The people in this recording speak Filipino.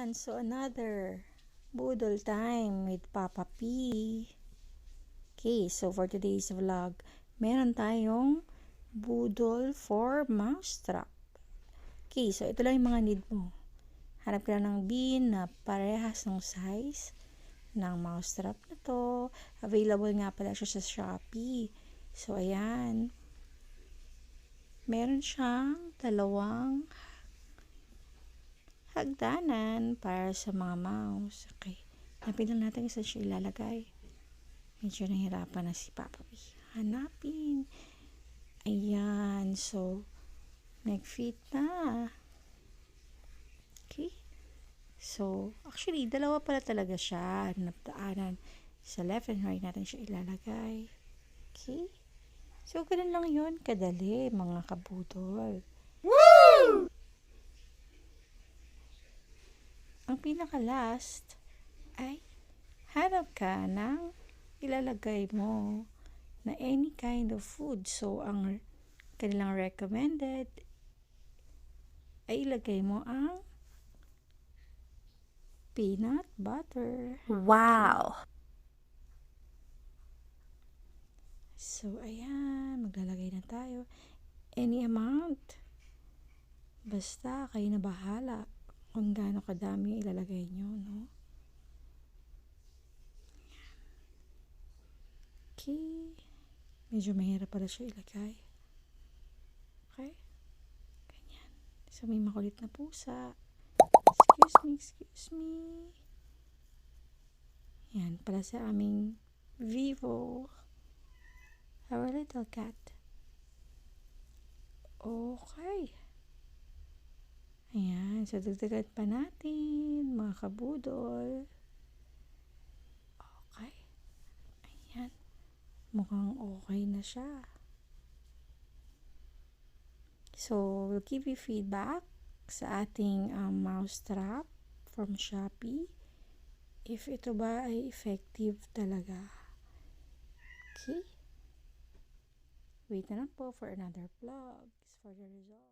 So another Boodle time with Papa P. Okay, so for today's vlog, meron tayong Boodle for mousetrap. Okay, so ito lang yung mga need mo. Hanap ka lang ng bin na parehas ng size ng mousetrap na to. Available nga pala siya sa Shopee. So ayan, meron siyang dalawang hagdanan para sa mga mouse. Okay. Hanapin lang natin saan siya ilalagay. Medyo nahirapan na si Papa P. Hanapin. Ayan. So, nag-fit na. Okay. So, actually, dalawa pala talaga siya. Napdaanan. Sa left and right natin siya ilalagay. Okay. So, ganun lang yun. Kadali, mga kabudol. Woo! Ang pinaka-last ay hanap ka ng ilalagay mo na any kind of food. So, ang kanilang recommended ay ilagay mo ang peanut butter. Wow! So, ayan. Maglalagay na tayo. Any amount. Basta, kayo na bahala kung gaano kadami ilalagay nyo, no? Okay. Medyo mahirap pala siya ilagay. Okay? Ganyan. So, may makulit na pusa. Excuse me. Yan, para sa aming Vivo. Our little cat. Okay. Ayan, so dagdagan pa natin, mga kabudol. Okay. Ayan. Mukhang okay na siya. So, we'll give you feedback sa ating mousetrap from Shopee. If ito ba ay effective talaga. Okay? Wait na lang po for another vlogs for the result.